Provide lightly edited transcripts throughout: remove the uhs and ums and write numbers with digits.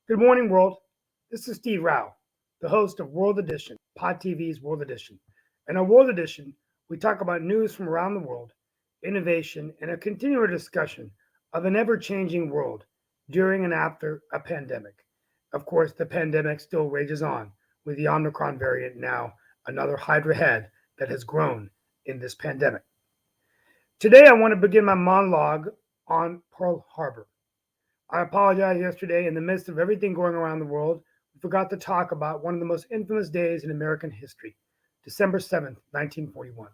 Good morning, world. This is Steve Rao, the host of World Edition, Pod TV's World Edition. In our World Edition, we talk about news from around the world, innovation, and a continual discussion of an ever-changing world during and after a pandemic. Of course, the pandemic still rages on, with the Omicron variant now another hydra head that has grown in this pandemic. Today, I want to begin my monologue on Pearl Harbor. I apologize yesterday. In the midst of everything going around the world, we forgot to talk about one of the most infamous days in American history, December 7th, 1941.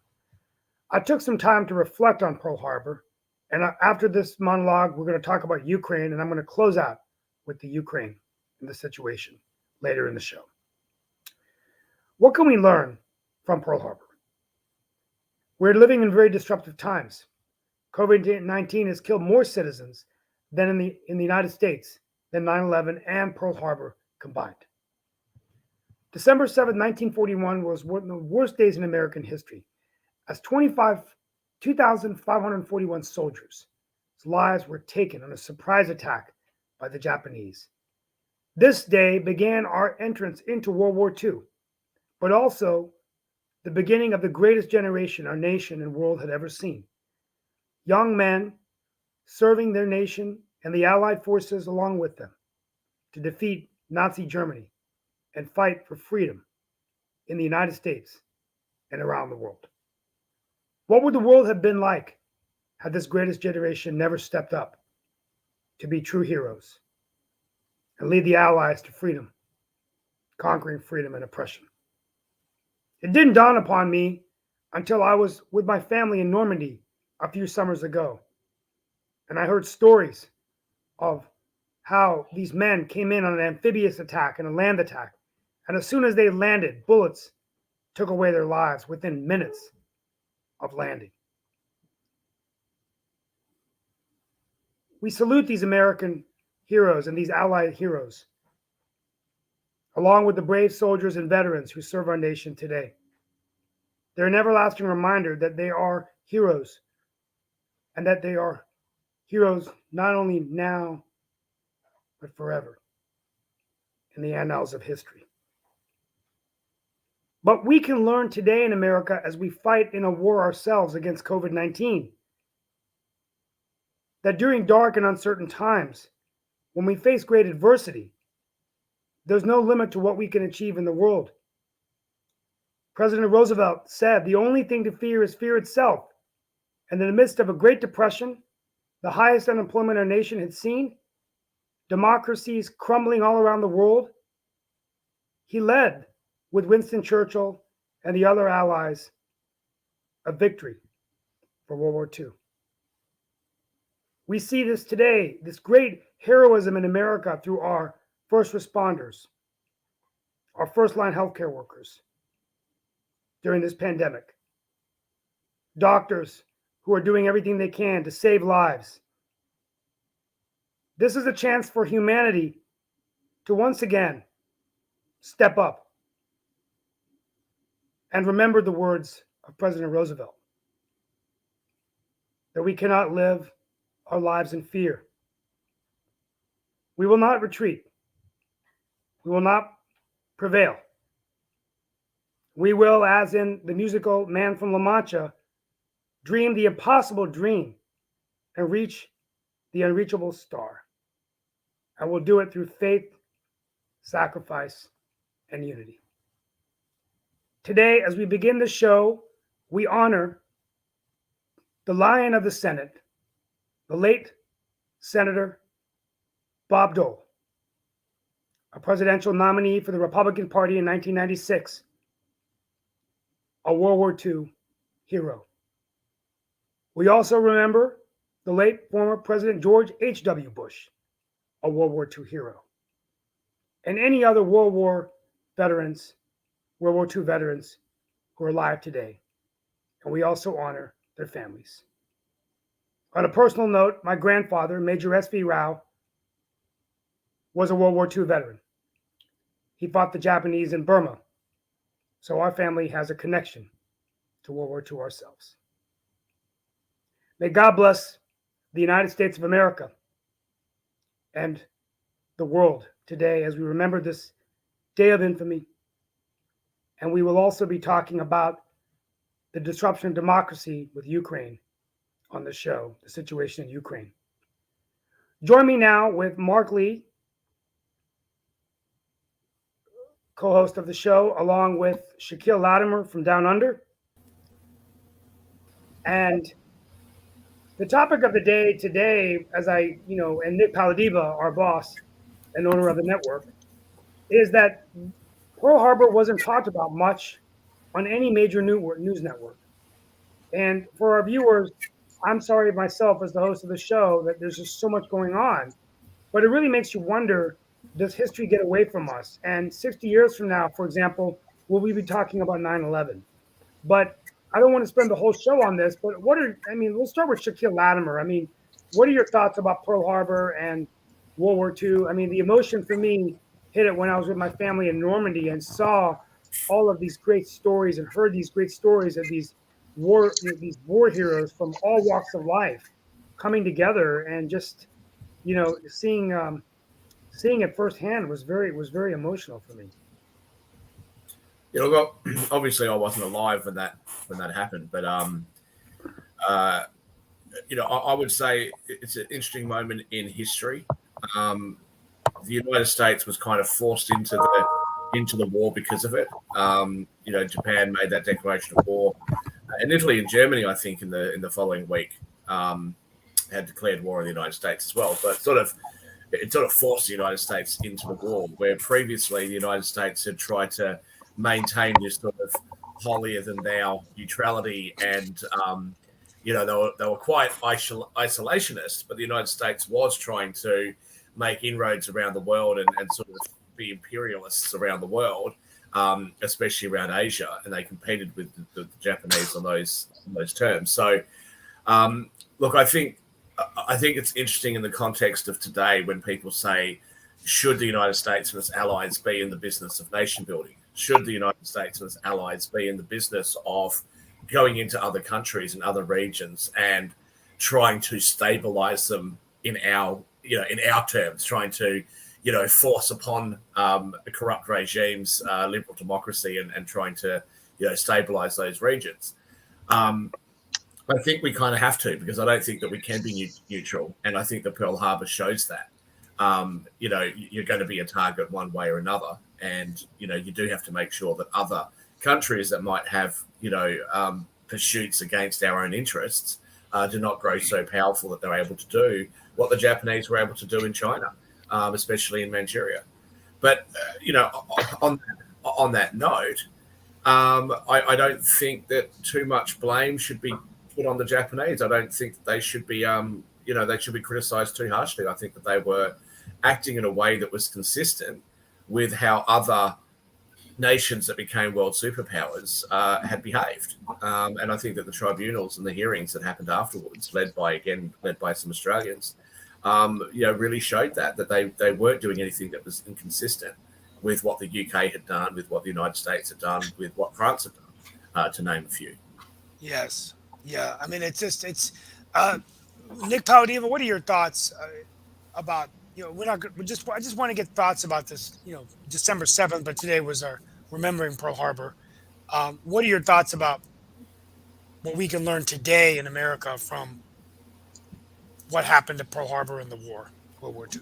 I took some time to reflect on Pearl Harbor, and after this monologue, we're going to talk about Ukraine, and I'm going to close out with the Ukraine and the situation later in the show. What can we learn from Pearl Harbor? We're living in very disruptive times. COVID-19 has killed more citizens than in the United States than 9/11 and Pearl Harbor combined. December 7, 1941 was one of the worst days in American history, as 2,541 soldiers' lives were taken on a surprise attack by the Japanese. This day began our entrance into World War II, but also the beginning of the greatest generation our nation and world had ever seen. Young men serving their nation and the Allied forces along with them to defeat Nazi Germany and fight for freedom in the United States and around the world. What would the world have been like had this greatest generation never stepped up to be true heroes and lead the Allies to freedom, conquering freedom and oppression? It didn't dawn upon me until I was with my family in Normandy a few summers ago, and I heard stories of how these men came in on an amphibious attack and a land attack. And as soon as they landed, bullets took away their lives within minutes of landing. We salute these American heroes and these Allied heroes, along with the brave soldiers and veterans who serve our nation today. They're an everlasting reminder that they are heroes, and that they are heroes not only now, but forever in the annals of history. But we can learn today in America as we fight in a war ourselves against COVID-19 that during dark and uncertain times, when we face great adversity, there's no limit to what we can achieve in the world. President Roosevelt said the only thing to fear is fear itself. And in the midst of a Great Depression, the highest unemployment our nation had seen, democracies crumbling all around the world, he led with Winston Churchill and the other allies a victory for World War II. We see this today, this great heroism in America through our first responders, our first-line healthcare workers during this pandemic, doctors who are doing everything they can to save lives. This is a chance for humanity to once again step up and remember the words of President Roosevelt, that we cannot live our lives in fear. We will not retreat. We will not prevail. We will, as in the musical Man from La Mancha, dream the impossible dream and reach the unreachable star. And we'll do it through faith, sacrifice, and unity. Today, as we begin the show, we honor the Lion of the Senate, the late Senator Bob Dole, a presidential nominee for the Republican Party in 1996, a World War II hero. We also remember the late former President George H.W. Bush, a World War II hero, and any other World War II veterans who are alive today. And we also honor their families. On a personal note, my grandfather, Major S.V. Rao, was a World War II veteran. He fought the Japanese in Burma, so our family has a connection to World War II ourselves. May God bless the United States of America and the world today as we remember this day of infamy. And we will also be talking about the disruption of democracy with Ukraine on the show, the situation in Ukraine. Join me now with Mark Lee, co-host of the show, along with Shaquille Latimer from Down Under. And the topic of the day today, and Nick Paladiva, our boss and owner of the network, is that Pearl Harbor wasn't talked about much on any major news network. And for our viewers, I'm sorry myself as the host of the show that there's just so much going on, but it really makes you wonder, does history get away from us? And 60 years from now, for example, will we be talking about 9/11? But I don't want to spend the whole show on this, but we'll start with Shaquille Latimer. What are your thoughts about Pearl Harbor and World War II? The emotion for me hit it when I was with my family in Normandy and saw all of these great stories and heard these great stories of these war heroes from all walks of life coming together, and just seeing it firsthand was very emotional for me. Well, obviously I wasn't alive when that happened, but I would say it's an interesting moment in history. The United States was kind of forced into the war because of it. Japan made that declaration of war, and Italy and Germany, I think, in the following week, had declared war on the United States as well. But it sort of forced the United States into the war, where previously the United States had tried to maintain this sort of holier than thou neutrality, and they were quite isolationist, but the United States was trying to make inroads around the world and sort of be imperialists around the world, especially around Asia, and they competed with the Japanese on those terms. So, look, I think it's interesting in the context of today when people say, should the United States and its allies be in the business of nation building? Should the United States and its allies be in the business of going into other countries and other regions and trying to stabilize them in our terms, trying to, force upon corrupt regimes, liberal democracy, and trying to, stabilize those regions? I think we kind of have to, because I don't think that we can be neutral. And I think that Pearl Harbor shows that. You're going to be a target one way or another. And, you do have to make sure that other countries that might have, pursuits against our own interests do not grow so powerful that they're able to do what the Japanese were able to do in China, especially in Manchuria. But, on that note, I don't think that too much blame should be put on the Japanese. I don't think that they should be, they should be criticized too harshly. I think that they were acting in a way that was consistent with how other nations that became world superpowers had behaved. And I think that the tribunals and the hearings that happened afterwards, led by some Australians, really showed that they weren't doing anything that was inconsistent with what the UK had done, with what the United States had done, with what France had done, to name a few. Yes. Yeah. Nick Paladiva, what are your thoughts about, I just want to get thoughts about this, December 7th, but today was our remembering Pearl Harbor. What are your thoughts about what we can learn today in America from what happened to Pearl Harbor in the war, World War II?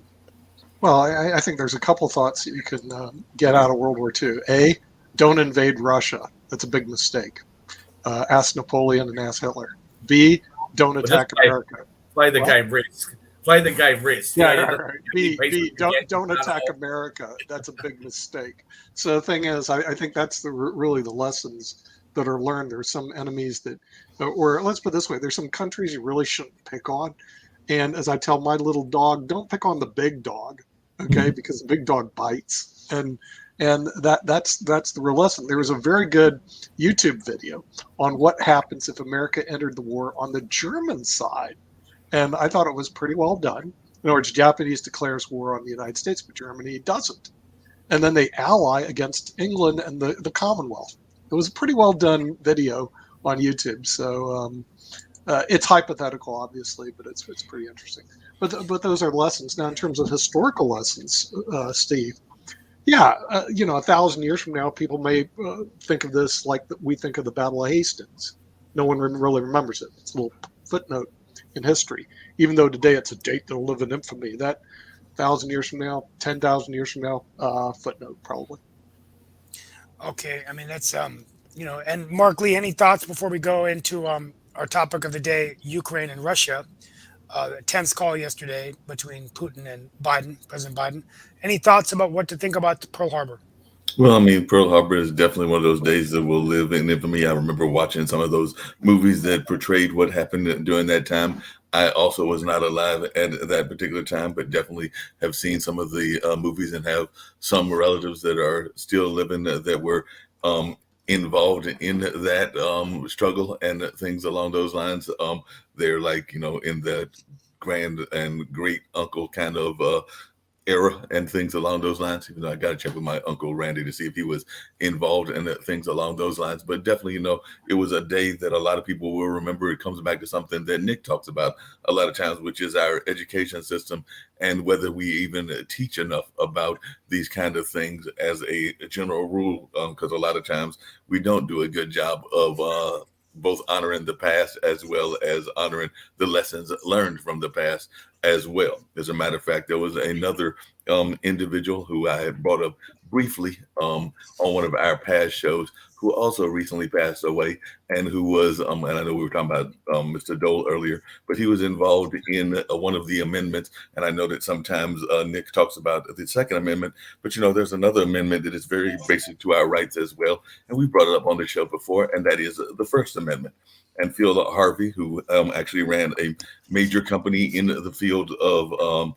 Well, I think there's a couple thoughts that you can get out of World War II. A, don't invade Russia. That's a big mistake. Ask Napoleon and ask Hitler. B, don't attack America. Play the game risk. Play the game risk. Yeah, right. B, don't attack America. That's a big mistake. So the thing is, I think that's really the lessons that are learned. There's some enemies that, or let's put it this way, there's some countries you really shouldn't pick on. And as I tell my little dog, don't pick on the big dog, okay? Because the big dog bites. And that's the real lesson. There was a very good YouTube video on what happens if America entered the war on the German side. And I thought it was pretty well done. In other words, Japanese declares war on the United States, but Germany doesn't. And then they ally against England and the Commonwealth. It was a pretty well done video on YouTube. So It's hypothetical, obviously, but it's pretty interesting. But those are lessons. Now, in terms of historical lessons, Steve, yeah, 1,000 years from now, people may think of this like we think of the Battle of Hastings. No one really remembers it. It's a little footnote in history, even though today it's a date that'll live in infamy. That 1,000 years from now, 10,000 years from now, footnote probably. Okay, I mean that's and Mark Lee, any thoughts before we go into our topic of the day, Ukraine and Russia? A tense call yesterday between Putin and Biden, President Biden. Any thoughts about what to think about Pearl Harbor? Well, I mean, Pearl Harbor is definitely one of those days that will live in infamy. I remember watching some of those movies that portrayed what happened during that time. I also was not alive at that particular time, but definitely have seen some of the movies and have some relatives that are still living that were involved in that struggle and things along those lines. They're like, in the grand and great uncle kind of era and things along those lines. Even though I got to check with my uncle Randy to see if he was involved in things along those lines. But definitely, it was a day that a lot of people will remember. It comes back to something that Nick talks about a lot of times, which is our education system and whether we even teach enough about these kind of things as a general rule. Because a lot of times we don't do a good job of both honoring the past as well as honoring the lessons learned from the past as well. As a matter of fact, there was another individual who I had brought up briefly on one of our past shows who also recently passed away and who was, and I know we were talking about Mr. Dole earlier, but he was involved in one of the amendments. And I know that sometimes Nick talks about the Second Amendment, but there's another amendment that is very basic to our rights as well. And we brought it up on the show before, and that is the First Amendment. And Phil Harvey, who actually ran a major company in the field of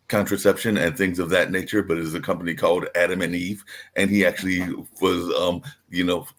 contraception and things of that nature, but it's a company called Adam and Eve. And he actually was,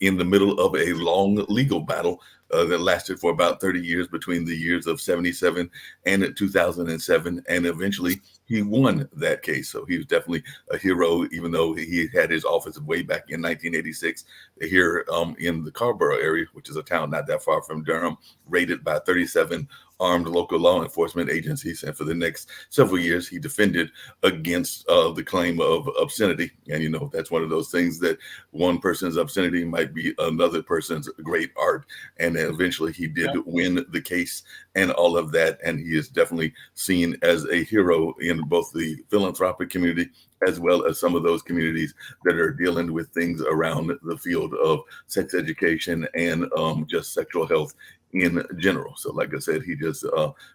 in the middle of a long legal battle that lasted for about 30 years between the years of 77 and 2007. And eventually he won that case. So he was definitely a hero, even though he had his office way back in 1986 here in the Carrboro area, which is a town not that far from Durham, raided by 37 armed local law enforcement agencies. And for the next several years, he defended against the claim of obscenity. And, that's one of those things that one person's obscenity might be another person's great art. And eventually he did win the case and all of that. And he is definitely seen as a hero in both the philanthropic community as well as some of those communities that are dealing with things around the field of sex education and just sexual health in general. So like I said, he just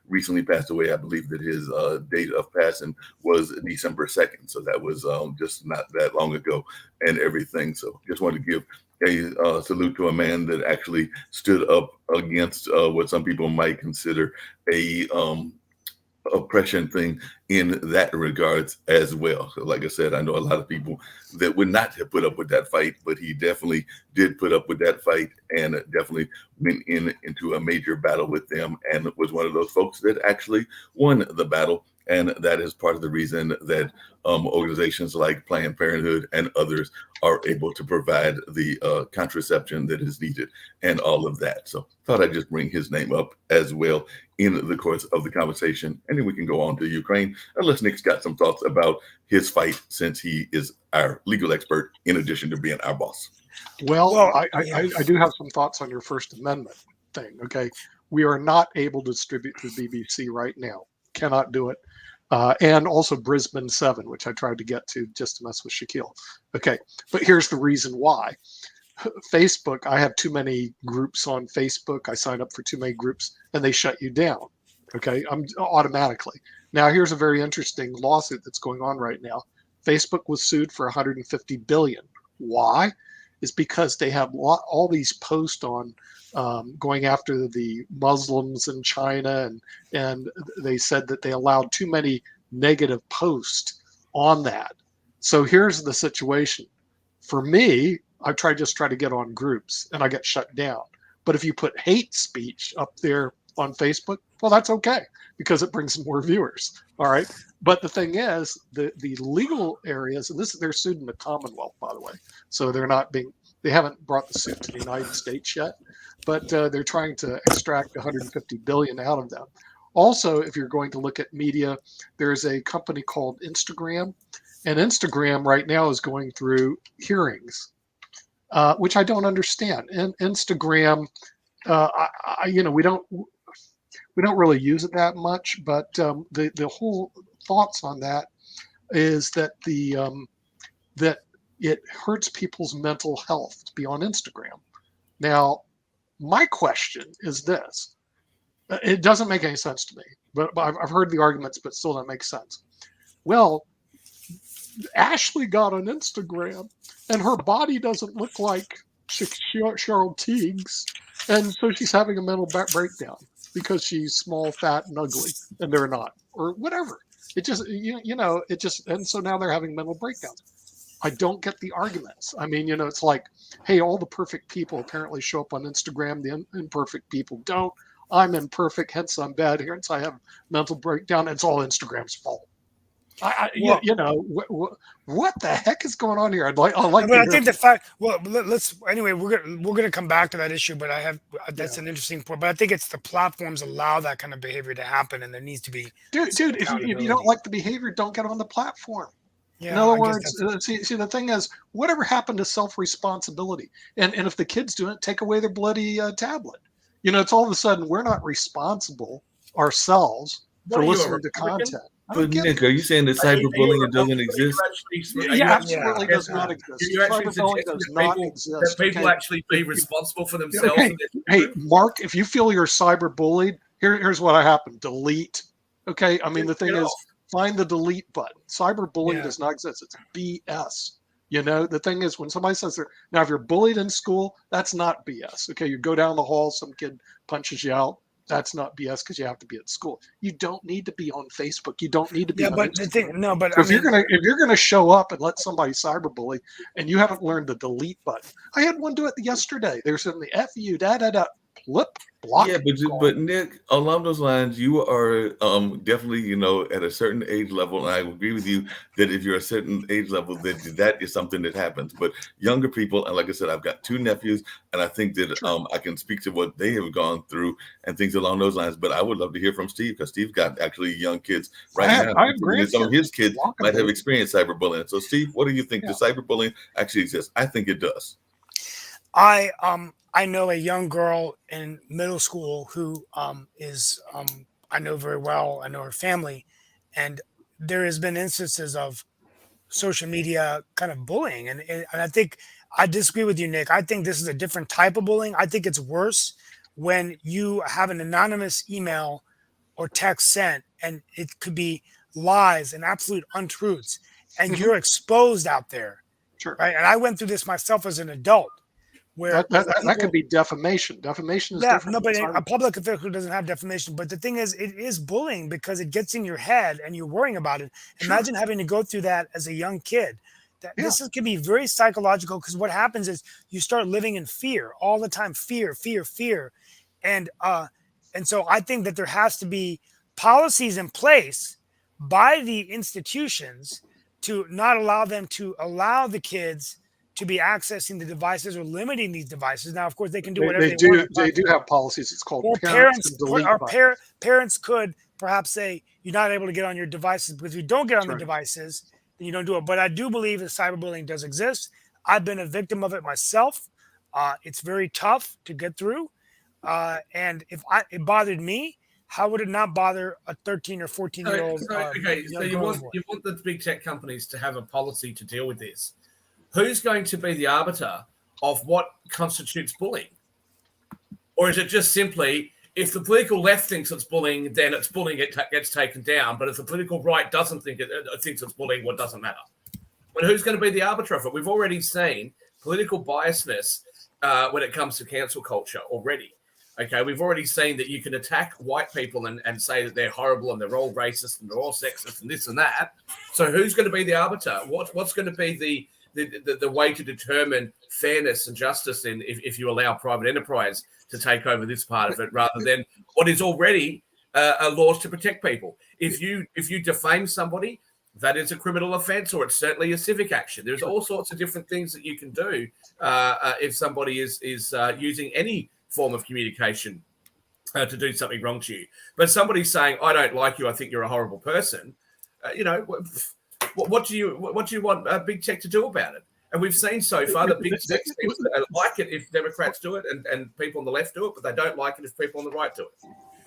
recently passed away. I believe that his date of passing was December 2nd. So that was just not that long ago and everything. So just wanted to give a salute to a man that actually stood up against what some people might consider a oppression thing in that regards as well. So like I said, I know a lot of people that would not have put up with that fight, but he definitely did put up with that fight and definitely went into a major battle with them and was one of those folks that actually won the battle. And that is part of the reason that organizations like Planned Parenthood and others are able to provide the contraception that is needed and all of that. So thought I'd just bring his name up as well in the course of the conversation. And then we can go on to Ukraine, unless Nick's got some thoughts about his fight, since he is our legal expert in addition to being our boss. Well, I do have some thoughts on your First Amendment thing. Okay. We are not able to distribute to the BBC right now. Cannot do it. And also Brisbane 7, which I tried to get to just to mess with Shaquille. Okay. But here's the reason why. Facebook, I have too many groups on Facebook. I sign up for too many groups and they shut you down. Okay. I'm automatically. Now, here's a very interesting lawsuit that's going on right now. Facebook was sued for $150 billion. Why? Is because they have all these posts on going after the Muslims in China, and they said that they allowed too many negative posts on that. So here's the situation. For me, I try to get on groups and I get shut down. But if you put hate speech up there on Facebook, well, that's okay because it brings more viewers. All right. But the thing is, the legal areas, and they're sued in the Commonwealth, by the way. So they're not being They haven't brought the suit to the United States yet, but they're trying to extract 150 billion out of them. Also, if you're going to look at media, there's a company called Instagram, and Instagram right now is going through hearings, which I don't understand. And Instagram, we don't really use it that much, but the whole thoughts on that is that that it hurts people's mental health to be on Instagram. Now, my question is this. It doesn't make any sense to me, but I've heard the arguments, but still doesn't make sense. Well, Ashley got on Instagram, and her body doesn't look like Cheryl Tiegs, and so she's having a mental breakdown because she's small, fat, and ugly, and they're not, or whatever. It just, and so now they're having mental breakdowns. I don't get the arguments. I mean, it's like, hey, all the perfect people apparently show up on Instagram. The imperfect people don't. I'm imperfect, hence I'm bad, hence I have mental breakdown. It's all Instagram's fault. What the heck is going on here? I think the fact. Well, let's anyway. We're gonna come back to that issue, but that's an interesting point. But I think it's the platforms allow that kind of behavior to happen, and there needs to be. Dude, if you don't like the behavior, don't get on the platform. Yeah, in other words, see, the thing is, whatever happened to self-responsibility? And if the kids do it, take away their bloody tablet. It's all of a sudden we're not responsible ourselves for listening to content. But Nick, are you saying that cyberbullying doesn't exist? Yeah, absolutely does not exist. Cyberbullying does not exist. That people actually be responsible for themselves. Okay. Hey, Mark, if you feel you're cyberbullied, here's what happened. Delete. Okay. I mean, the thing is, find the delete button. Cyberbullying does not exist. It's BS. The thing is, when somebody says now, if you're bullied in school, that's not BS. Okay. You go down the hall, some kid punches you out. That's not BS because you have to be at school. You don't need to be on Facebook. You don't need to be. On but Instagram. If you're gonna show up and let somebody cyberbully, and you haven't learned the delete button, I had one do it yesterday. They were saying the FU flip block. Yeah, but Nick, along those lines, you are definitely at a certain age level, and I agree with you that if you're a certain age level, that is something that happens. But younger people, and like I said, I've got 2 nephews, and I think that I can speak to what they have gone through and things along those lines. But I would love to hear from Steve, because Steve's got actually young kids now. I agree. Some of his kids might have experienced cyberbullying. So, Steve, what do you think? Does cyberbullying actually exist? I think it does. I know a young girl in middle school who is I know very well. I know her family, and there has been instances of social media kind of bullying, and I think I disagree with you, Nick. I think this is a different type of bullying. I think it's worse when you have an anonymous email or text sent, and it could be lies and absolute untruths, and you're exposed out there. Sure. Right. And I went through this myself as an adult. Where that could be defamation. Defamation is different. No, but a public official doesn't have defamation. But the thing is, it is bullying because it gets in your head and you're worrying about it. Sure. Imagine having to go through that as a young kid. This can be very psychological, because what happens is you start living in fear all the time. Fear. And so I think that there has to be policies in place by the institutions to not allow them to allow the kids to be accessing the devices or limiting these devices. Now, of course, they can do whatever they want. They do have policies. It's called parents could perhaps say you're not able to get on your devices, because if you don't get on the devices, then you don't do it. But I do believe that cyberbullying does exist. I've been a victim of it myself. It's very tough to get through. And if it bothered me, how would it not bother a 13 or 14-year-old? So you want the big tech companies to have a policy to deal with this. Who's going to be the arbiter of what constitutes bullying? Or is it just simply, if the political left thinks it's bullying, then it's bullying, it gets taken down. But if the political right doesn't think thinks it's bullying, what doesn't matter? But who's going to be the arbiter of it? We've already seen political biasness when it comes to cancel culture already. Okay, we've already seen that you can attack white people and say that they're horrible and they're all racist and they're all sexist and this and that. So who's going to be the arbiter? What's going to be the way to determine fairness and justice if you allow private enterprise to take over this part of it, rather than what is already laws to protect people? If you defame somebody that is a criminal offence, or it's certainly a civic action. There's all sorts of different things that you can do if somebody is using any form of communication to do something wrong to you. But somebody's saying, "I don't like you. I think you're a horrible person." What do you want big tech to do about it? And we've seen so far that big tech seems to like it if Democrats do it and people on the left do it, but they don't like it if people on the right do it.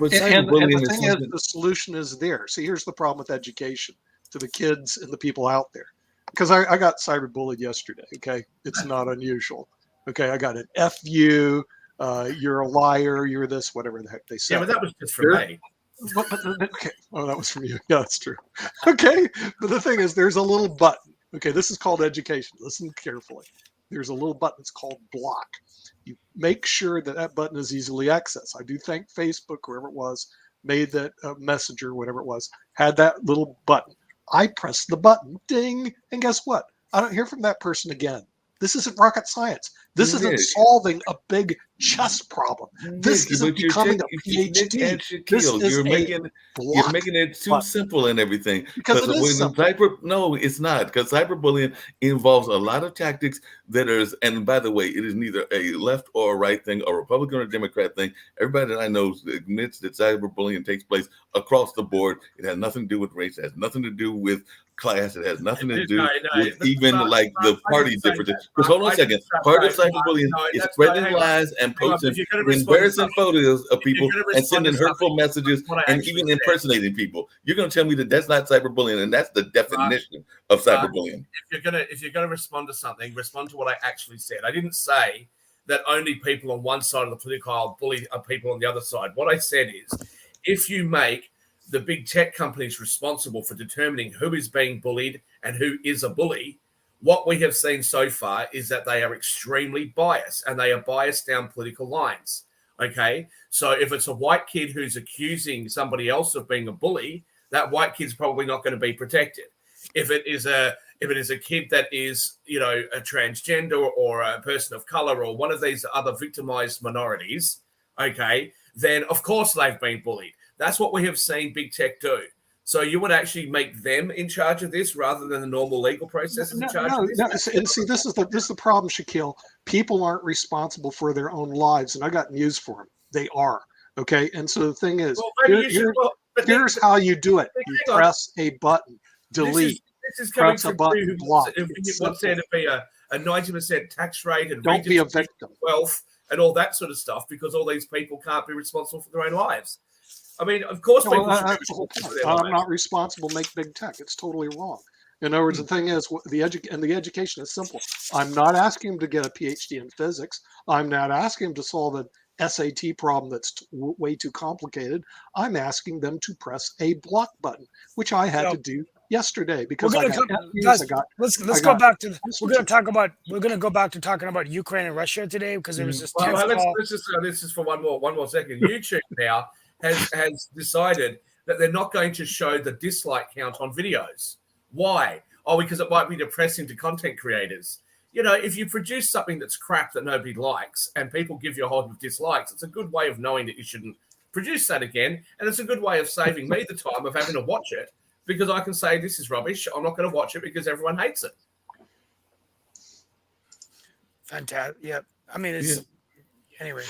And the thing is, the solution is there. See, here's the problem with education to the kids and the people out there. Because I got cyberbullied yesterday, okay? It's not unusual. Okay, I got an F you, you're a liar, you're this, whatever the heck they said. Yeah, but that was just for me. Okay. Oh, that was from you. Yeah, that's true. Okay. But the thing is, there's a little button. Okay, this is called education. Listen carefully. There's a little button. It's called block. You make sure that that button is easily accessed. I do think Facebook, whoever it was, made that Messenger, whatever it was, had that little button. I pressed the button, ding, and guess what? I don't hear from that person again. This isn't rocket science. This isn't solving a big chess problem. This isn't becoming a PhD. This is you're making it too simple and everything. Because it is simple. No, it's not. Because cyberbullying involves a lot of tactics that is, and by the way, it is neither a left or a right thing, a Republican or Democrat thing. Everybody that I know admits that cyberbullying takes place across the board. It has nothing to do with race. It has nothing to do with class. It has nothing to do with even like the party differences. Because hold on a second. Part of cyberbullying is spreading lies and posting embarrassing photos of people and sending hurtful messages and even impersonating people. You're going to tell me that that's not cyberbullying, and that's the definition of cyberbullying. If you're gonna respond to something, respond to what I actually said. I didn't say that only people on one side of the political aisle bully people on the other side. What I said is, if you make the big tech companies responsible for determining who is being bullied and who is a bully, what we have seen so far is that they are extremely biased, and they are biased down political lines. Okay, so if it's a white kid who's accusing somebody else of being a bully, that white kid's probably not going to be protected. If it is a kid that is, a transgender or a person of color or one of these other victimized minorities, okay, then of course they've been bullied. That's what we have seen big tech do. So you would actually make them in charge of this rather than the normal legal process in charge of this? No. And see, this is the problem, Shaquille. People aren't responsible for their own lives, and I got news for them. They are. Okay, and so the thing is, here's how you do it. You press a button, delete. This is coming from who wants there to be a 90% tax rate and don't be a victim. Wealth and all that sort of stuff, because all these people can't be responsible for their own lives. I mean, of course, people that's the whole point. I'm not responsible. Make big tech. It's totally wrong. In other words, the thing is, the education is simple. I'm not asking him to get a PhD in physics. I'm not asking him to solve an SAT problem that's way too complicated. I'm asking them to press a block button, which I had to do yesterday because let's go back to talking about Ukraine and Russia today, because there was this this is for one more second. YouTube now has decided that they're not going to show the dislike count on videos. Why? Oh, because it might be depressing to content creators. If you produce something that's crap that nobody likes and people give you a whole lot of dislikes, it's a good way of knowing that you shouldn't produce that again. And it's a good way of saving me the time of having to watch it, because I can say this is rubbish. I'm not going to watch it because everyone hates it. Fantastic. Yeah. I mean, anyway.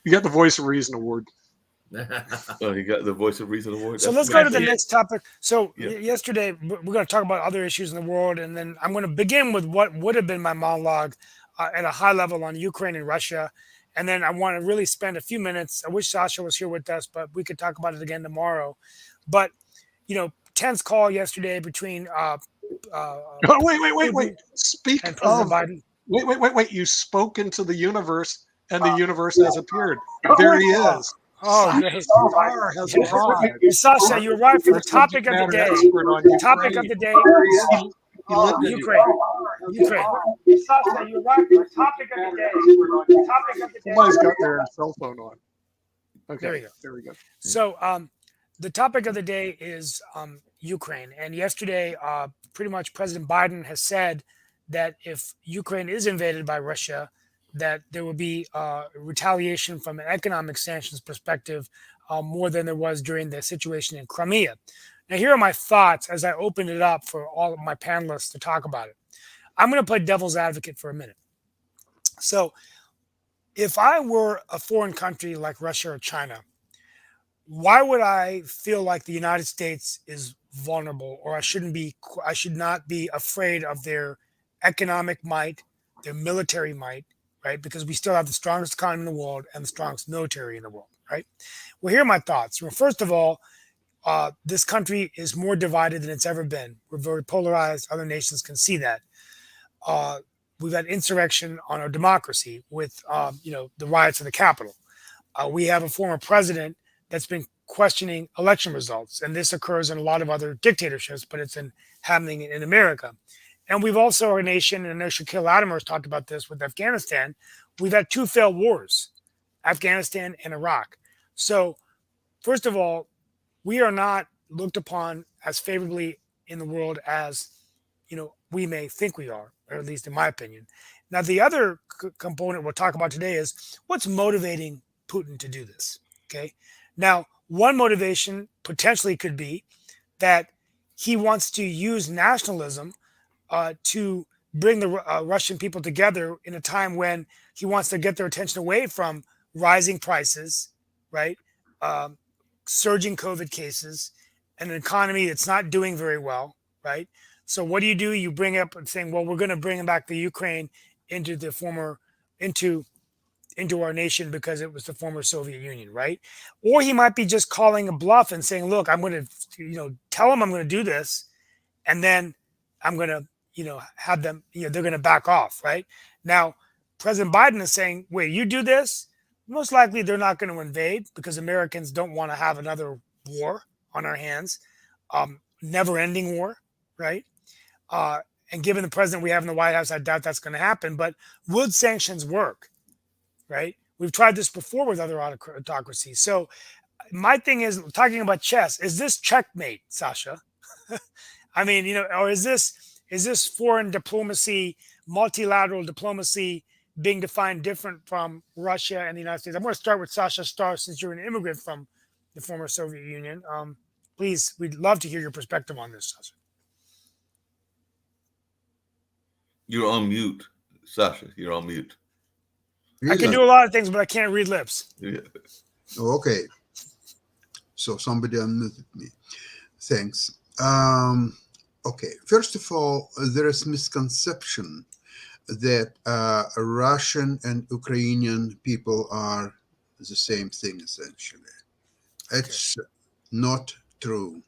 You got the Voice of Reason award. Oh, you got the Voice of Reason award. So let's go to the next topic. So yesterday, we're going to talk about other issues in the world, and then I'm going to begin with what would have been my monologue at a high level on Ukraine and Russia. And then I want to really spend a few minutes. I wish Sasha was here with us, but we could talk about it again tomorrow. But, tense call yesterday between wait. Speak of Biden. Wait. You spoke into the universe, and the universe has appeared. There he is. Oh, Sasha, you arrived for the topic of the day. The topic of the day is Ukraine. Sasha, you arrived for the topic of the day. Somebody's got their cell phone on. Okay, there we go. So, the topic of the day is Ukraine. And yesterday, pretty much President Biden has said that if Ukraine is invaded by Russia, that there will be retaliation from an economic sanctions perspective more than there was during the situation in Crimea. Now, here are my thoughts as I open it up for all of my panelists to talk about it. I'm going to play devil's advocate for a minute. So, if I were a foreign country like Russia or China, why would I feel like the United States is vulnerable, or I should not be afraid of their economic might, their military might, right? Because we still have the strongest economy in the world and the strongest military in the world, right? Well, here are my thoughts. Well, first of all, this country is more divided than it's ever been. We're very polarized. Other nations can see that. Uh, we've had insurrection on our democracy with, the riots in the Capitol. We have a former president that's been questioning election results, and this occurs in a lot of other dictatorships, but it's happening in America. And we've also, our nation, and I know Shaquille Latimer has talked about this with Afghanistan, we've had two failed wars, Afghanistan and Iraq. So, first of all, we are not looked upon as favorably in the world as, we may think we are, or at least in my opinion. Now, the other component we'll talk about today is what's motivating Putin to do this. Okay. Now, one motivation potentially could be that he wants to use nationalism to bring the Russian people together in a time when he wants to get their attention away from rising prices, right? Surging COVID cases, and an economy that's not doing very well, right? So what do? You bring up and saying, well, we're going to bring back the Ukraine into the former, into our nation because it was the former Soviet Union, right? Or he might be just calling a bluff and saying, look, I'm going to, tell them I'm going to do this, and then I'm going to, have them, they're going to back off, right? Now, President Biden is saying, wait, you do this? Most likely they're not going to invade because Americans don't want to have another war on our hands, never-ending war, right? And given the president we have in the White House, I doubt that's going to happen. But would sanctions work, right? We've tried this before with other autocracies. So my thing is, talking about chess, is this checkmate, Sasha? I mean, or is this foreign diplomacy, multilateral diplomacy being defined different from Russia and the United States? I'm going to start with Sasha Starr, since you're an immigrant from the former Soviet Union. Please, we'd love to hear your perspective on this, Sasha. You're on mute, Sasha. You're on mute. Really? I can do a lot of things, but I can't read lips. Yeah. Okay. So somebody unmuted me. Thanks. Okay. First of all, there is misconception that Russian and Ukrainian people are the same thing, essentially. It's not true.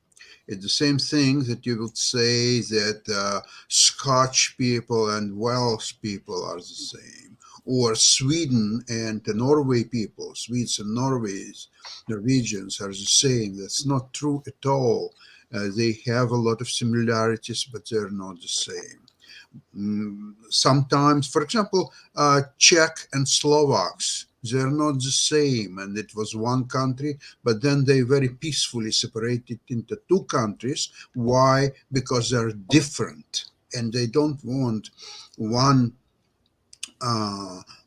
It's the same thing that you would say that Scotch people and Welsh people are the same, or Sweden and the Norway people, Swedes and Norwegians are the same. That's not true at all. They have a lot of similarities, but they're not the same. Sometimes, for example, Czech and Slovaks, they're not the same, and it was one country, but then they very peacefully separated into two countries. Why? Because they're different, and they don't want one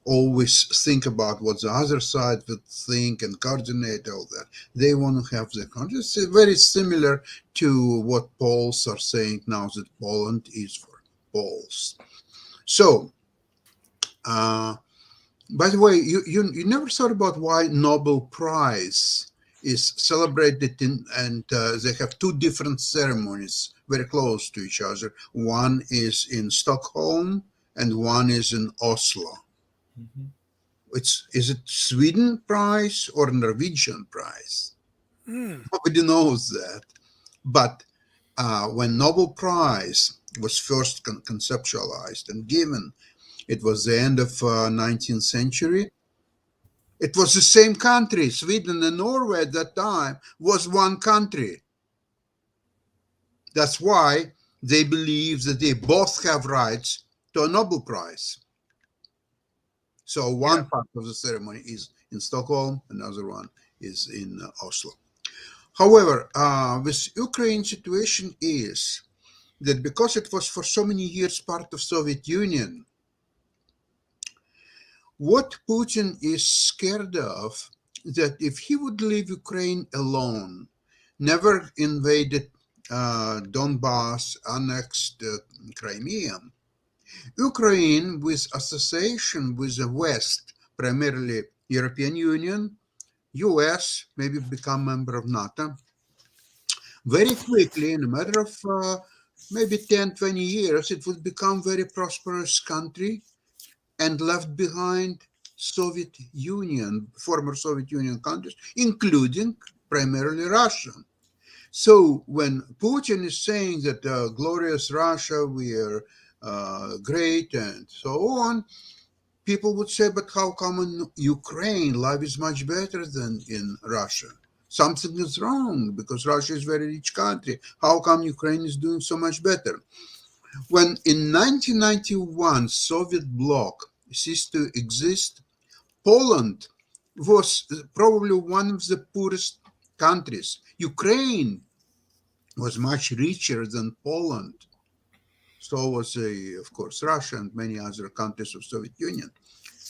always think about what the other side would think and coordinate all that. They want to have their country. It's very similar to what Poles are saying now, that Poland is for Poles. So, by the way, you never thought about why Nobel Prize is celebrated and they have two different ceremonies very close to each other. One is in Stockholm and one is in Oslo. Mm-hmm. Is it Sweden Prize or Norwegian Prize? Nobody knows that. But when Nobel Prize was first conceptualized and given, it was the end of 19th century. It was the same country. Sweden and Norway at that time was one country. That's why they believe that they both have rights to a Nobel Prize. So one part of the ceremony is in Stockholm, another one is in Oslo. However, with Ukraine situation is that because it was for so many years part of Soviet Union, what Putin is scared of that if he would leave Ukraine alone, never invaded Donbass, annexed Crimea, Ukraine, with association with the West, primarily European Union, US, maybe become member of NATO, very quickly, in a matter of maybe 10, 20 years, it would become very prosperous country and left behind Soviet Union, former Soviet Union countries, including primarily Russia. So when Putin is saying that glorious Russia, we are great and so on, people would say, but how come in Ukraine life is much better than in Russia? Something is wrong because Russia is a very rich country. How come Ukraine is doing so much better? When in 1991 Soviet bloc ceased to exist, Poland was probably one of the poorest countries. Ukraine was much richer than Poland. So was, of course, Russia and many other countries of Soviet Union.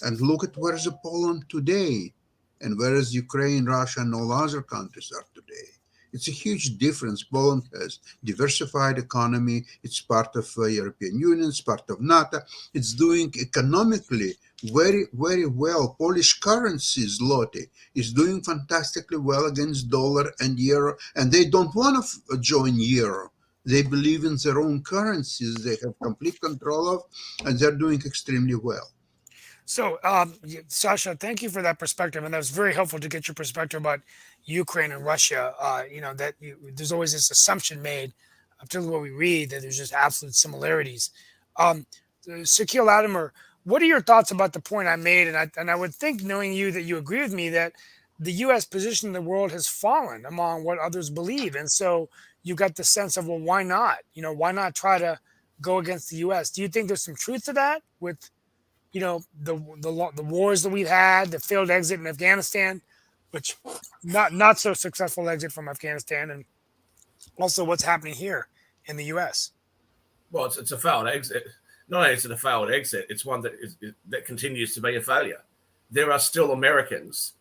And look at where is Poland today, and where is Ukraine, Russia, and all other countries are today. It's a huge difference. Poland has diversified economy. It's part of European Union. It's part of NATO. It's doing economically very, very well. Polish currency, zloty, is doing fantastically well against dollar and euro, and they don't want to join euro. They believe in their own currencies. They have complete control of, and they're doing extremely well. So, Sasha, thank you for that perspective, and that was very helpful to get your perspective about Ukraine and Russia. There's always this assumption made, particularly what we read, that there's just absolute similarities. Sakil Latimer, what are your thoughts about the point I made? And I would think, knowing you, that you agree with me that the U.S. position in the world has fallen among what others believe, and so you got the sense of, well, why not? Why not try to go against the U.S.? Do you think there's some truth to that with the wars that we've had, the failed exit in Afghanistan, which not so successful exit from Afghanistan, and also what's happening here in the U.S.? Well, it's a failed exit. Not only is it a failed exit, it's one that continues to be a failure. There are still Americans,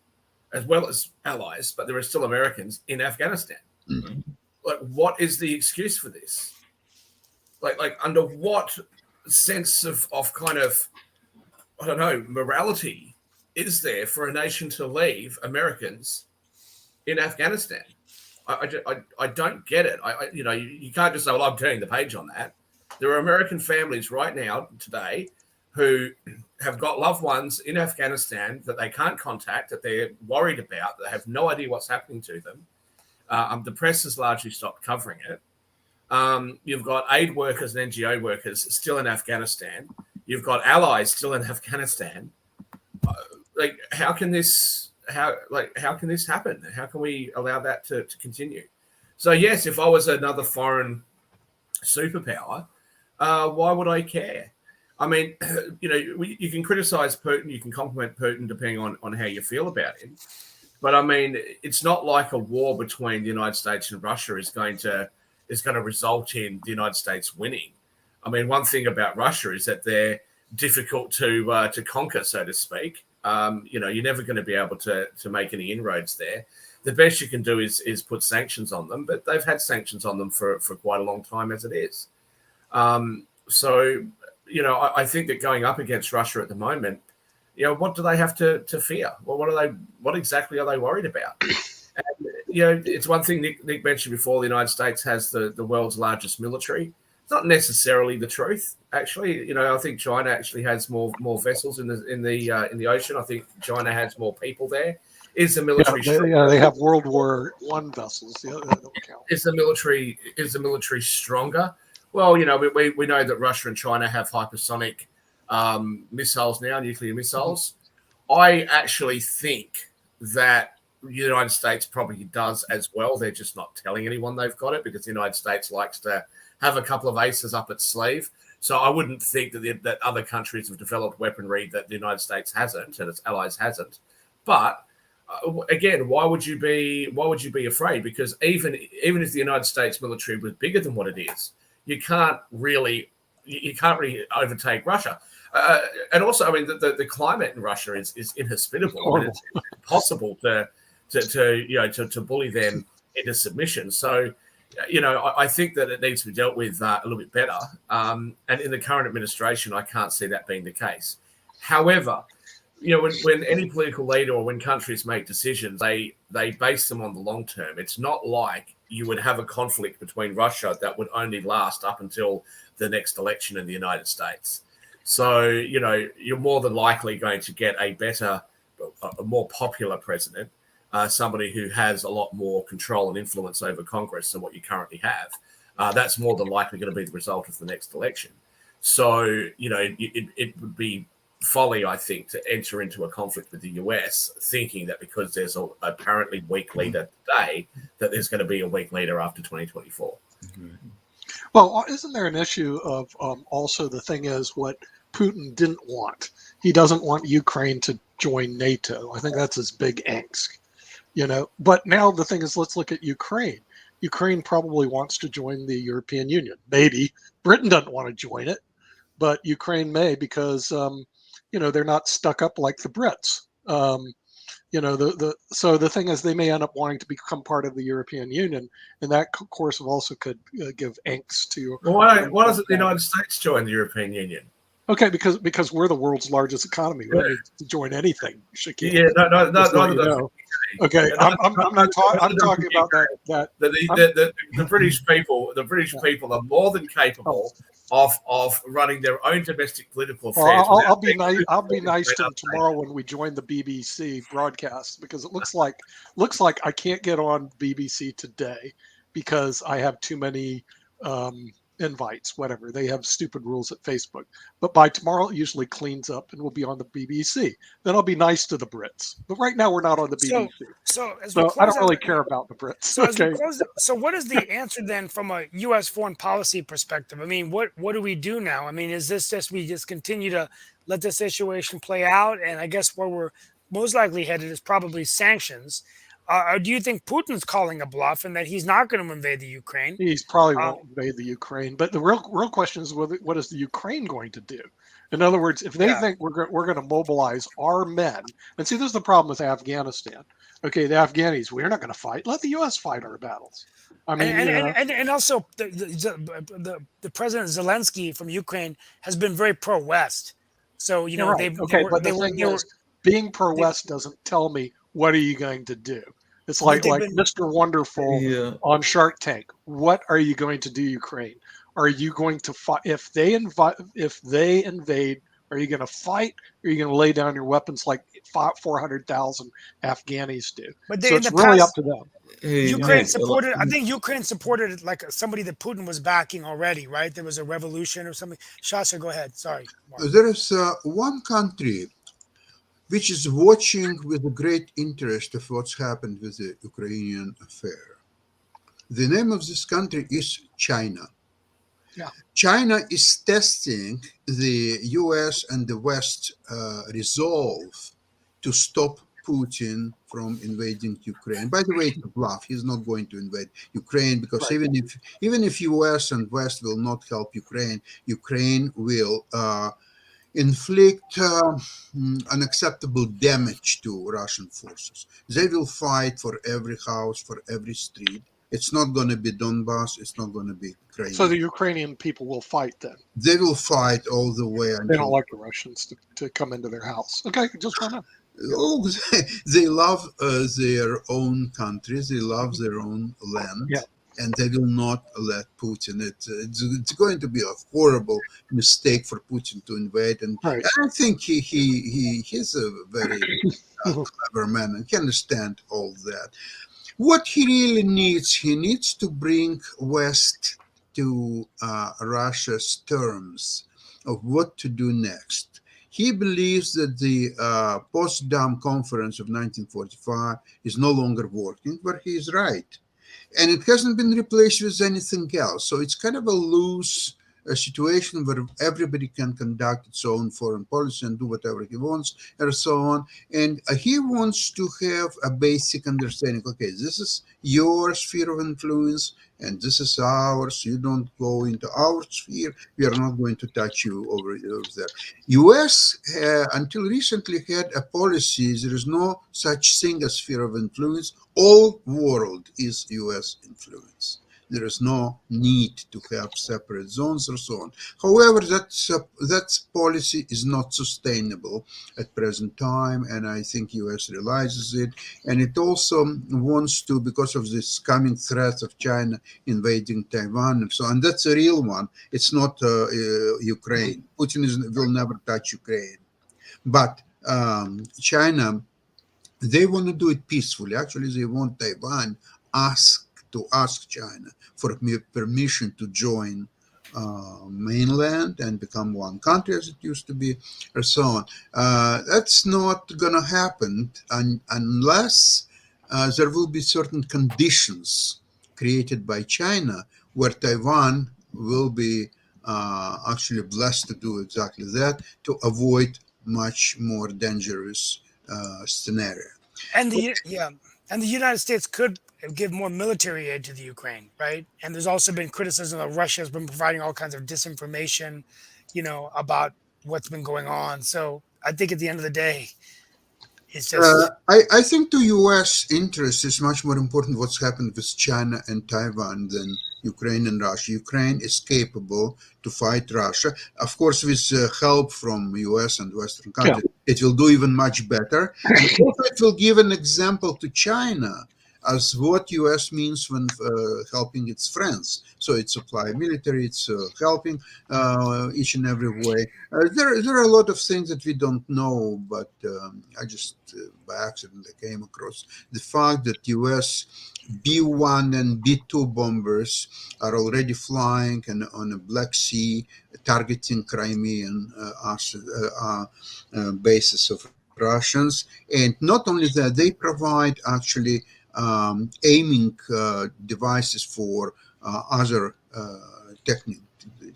as well as allies, but there are still Americans in Afghanistan. Mm-hmm. Like, what is the excuse for this? Like under what sense of kind of, I don't know, morality is there for a nation to leave Americans in Afghanistan? I don't get it. You can't just say, well, I'm turning the page on that. There are American families right now, today, who have got loved ones in Afghanistan that they can't contact, that they're worried about, that have no idea what's happening to them. The press has largely stopped covering it. You've got aid workers and NGO workers still in Afghanistan. You've got allies still in Afghanistan. How can this happen? How can we allow that to continue? So yes, if I was another foreign superpower, why would I care? I mean, you can criticize Putin, you can compliment Putin depending on how you feel about him. But I mean, it's not like a war between the United States and Russia is going to result in the United States winning. I mean, one thing about Russia is that they're difficult to conquer, so to speak. You're never going to be able to make any inroads there. The best you can do is put sanctions on them, but they've had sanctions on them for quite a long time as it is. I think that going up against Russia at the moment, what do they have to fear? Well, what exactly are they worried about? And, it's one thing Nick mentioned before. The United States has the world's largest military. It's not necessarily the truth, actually. I think China actually has more vessels in the ocean. I think China has more people there. Is the military? They have World War I vessels. Yeah, that don't count. Is the military stronger? Well, we know that Russia and China have hypersonic missiles now, nuclear missiles. I actually think that the United States probably does as well. They're just not telling anyone they've got it because the United States likes to have a couple of aces up its sleeve. So I wouldn't think that other countries have developed weaponry that the United States hasn't and its allies hasn't. But again, why would you be afraid? Because even if the United States military was bigger than what it is, you can't really overtake Russia. And also, I mean, the climate in Russia is inhospitable. I mean, it's impossible to bully them into submission. So, I think that it needs to be dealt with a little bit better. And in the current administration, I can't see that being the case. However, when any political leader or when countries make decisions, they base them on the long term. It's not like you would have a conflict between Russia that would only last up until the next election in the United States. So, you're more than likely going to get a more popular president, somebody who has a lot more control and influence over Congress than what you currently have. That's more than likely going to be the result of the next election. So, it would be folly, I think, to enter into a conflict with the US thinking that because there's a apparently weak leader today, that there's going to be a weak leader after 2024. Mm-hmm. Well, isn't there an issue of also the thing is what Putin didn't want? He doesn't want Ukraine to join NATO. I think that's his big angst, But now the thing is, let's look at Ukraine. Ukraine probably wants to join the European Union. Maybe Britain doesn't want to join it, but Ukraine may because they're not stuck up like the Brits. So the thing is, they may end up wanting to become part of the European Union, and that, of course, also could give angst to. Well, why doesn't the United States join the European Union? Okay, because we're the world's largest economy. We don't need to join anything, Shaquille. Yeah, no. Okay, I'm not talking. I'm talking about that. The British people. The British people are more than capable of running their own domestic political affairs. I'll be nice. I'll be nice to them tomorrow when we join the BBC broadcast, because it looks like I can't get on BBC today because I have too many invites. Whatever, they have stupid rules at Facebook. But by tomorrow, it usually cleans up and we'll be on the BBC. Then I'll be nice to the Brits. But right now, we're not on the BBC. So I don't really care about the Brits. So what is the answer then from a U.S. foreign policy perspective? I mean, what do we do now? I mean, is this just we just continue to let the situation play out? And I guess where we're most likely headed is probably sanctions. Or do you think Putin's calling a bluff and that he's not going to invade the Ukraine? He's probably won't invade the Ukraine. But the real question is, what is the Ukraine going to do? In other words, if they think we're going to mobilize our men, and see, this is the problem with Afghanistan. Okay, the Afghanis, we're not going to fight. Let the U.S. fight our battles. I mean, and also the President Zelensky from Ukraine has been very pro-West. So being pro-West doesn't tell me what are you going to do. It's like Mr. Wonderful on Shark Tank. What are you going to do, Ukraine? Are you going to fight if they invade? Are you going to fight? Or are you going to lay down your weapons like 400,000 Afghanis do? But so it's really up to them. Ukraine supported. I think Ukraine supported like somebody that Putin was backing already, right? There was a revolution or something. Shasha, go ahead. Sorry. Mark. There is one country which is watching with great interest of what's happened with the Ukrainian affair. The name of this country is China. Yeah. China is testing the US and the West resolve to stop Putin from invading Ukraine. By the way, it's a bluff. He's not going to invade Ukraine because even if US and West will not help Ukraine, Ukraine will inflict unacceptable damage to Russian forces. They will fight for every house, for every street. It's not going to be Donbass. It's not going to be Ukraine. So the Ukrainian people will fight then? They will fight all the way. They don't like the Russians to come into their house. Okay, just run up. Oh, they love their own countries. They love their own land. Yeah. And they will not let Putin. It's going to be a horrible mistake for Putin to invade. And I think he's a very clever man and can understand all that. What he really needs, he needs to bring West to Russia's terms of what to do next. He believes that the Potsdam Conference of 1945 is no longer working, but he is right. And it hasn't been replaced with anything else. So it's kind of a loose a situation where everybody can conduct its own foreign policy and do whatever he wants, and so on. And he wants to have a basic understanding. Okay, this is your sphere of influence, and this is ours. You don't go into our sphere. We are not going to touch you over there. U.S. Until recently had a policy. There is no such thing as sphere of influence. All world is U.S. influence. There is no need to have separate zones or so on. However, that policy is not sustainable at present time, and I think U.S. realizes it. And it also wants to, because of this coming threat of China invading Taiwan and so on. That's a real one. It's not Ukraine. Putin will never touch Ukraine. But China, they want to do it peacefully. Actually, they want Taiwan to ask China for permission to join mainland and become one country as it used to be, or so on. That's not going to happen unless there will be certain conditions created by China where Taiwan will be actually blessed to do exactly that, to avoid much more dangerous scenario. And the United States could give more military aid to the Ukraine, right? And there's also been criticism that Russia has been providing all kinds of disinformation, about what's been going on. So I think at the end of the day, it's just I think to U.S. interest is much more important what's happened with China and Taiwan than Ukraine and Russia. Ukraine is capable to fight Russia, of course, with help from U.S. and Western countries. Yeah. It will do even much better, and also it will give an example to China as what U.S. means when helping its friends. So it's supply military, it's helping each and every way. There are a lot of things that we don't know, but I just by accident I came across the fact that U.S. B-1 and B-2 bombers are already flying on a Black Sea, targeting Crimean bases of Russians. And not only that, they provide actually aiming devices for other techniques,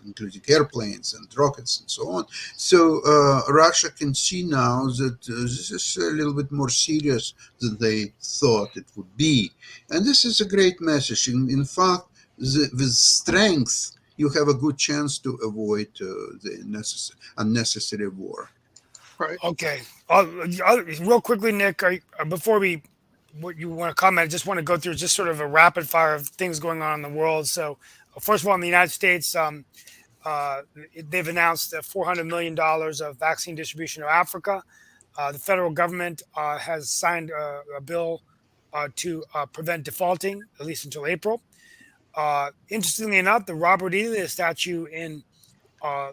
including airplanes and rockets and so on. So Russia can see now that this is a little bit more serious than they thought it would be. And this is a great message. In fact, with strength, you have a good chance to avoid the unnecessary war. Right. Okay. Real quickly, Nick, before what you want to comment, I just want to go through just sort of a rapid fire of things going on in the world. So, first of all, in the United States, they've announced $400 million of vaccine distribution to Africa. The federal government has signed a bill to prevent defaulting, at least until April. Interestingly enough, the Robert E. Lee statue in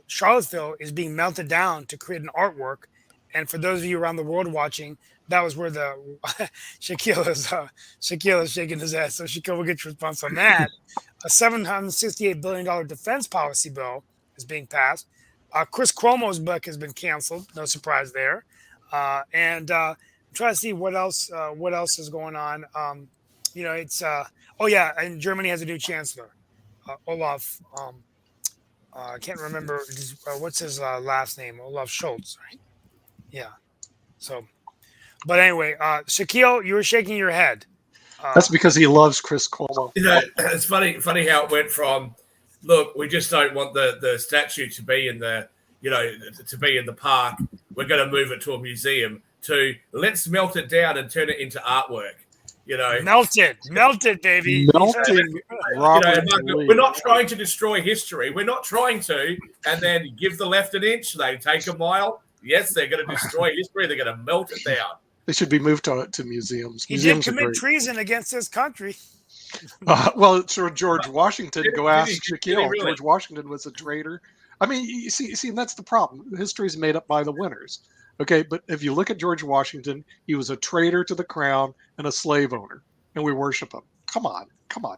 Charlottesville is being melted down to create an artwork. And for those of you around the world watching, that was where the Shaquille is shaking his head. So Shaquille will get your response on that. A $768 billion defense policy bill is being passed. Chris Cuomo's book has been canceled. No surprise there. And I'm trying to see what else is going on. It's and Germany has a new chancellor, Olaf. I can't remember what's his last name. Olaf Scholz, right? Yeah. So, but anyway, Shaquille, you were shaking your head. That's because he loves Chris Cuomo. It's funny how it went from, look, we just don't want the statue to be in the park. We're going to move it to a museum. To let's melt it down and turn it into artwork. Melt it, baby. Melting. We're not trying to destroy history. We're not trying to, and then give the left an inch. They take a mile. Yes, they're going to destroy history. They're going to melt it down. They should be moved to museums. He did commit treason against his country. Well, sure, George Washington. Go ask Shaquille. Really? George Washington was a traitor. I mean, you see, and that's the problem. History is made up by the winners. Okay, but if you look at George Washington, he was a traitor to the crown and a slave owner, and we worship him. Come on,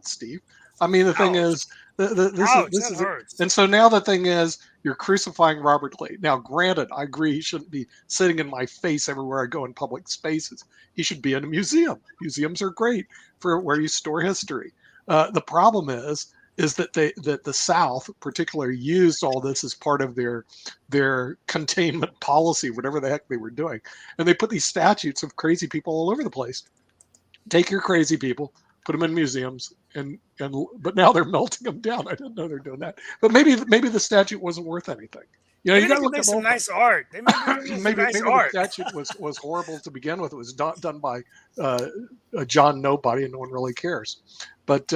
Steve. I mean, the thing is, this is and so now the thing is, you're crucifying Robert Lee. Now, granted, I agree he shouldn't be sitting in my face everywhere I go in public spaces. He should be in a museum. Museums are great for where you store history. The problem is is that the South, particularly, used all this as part of their containment policy, whatever the heck they were doing, and they put these statutes of crazy people all over the place. Take your crazy people, put them in museums, but now they're melting them down. I didn't know they're doing that, but maybe the statute wasn't worth anything. You know, Maybe you got to look at some nice art. Maybe the statute was horrible to begin with. It was done by John Nobody, and no one really cares. But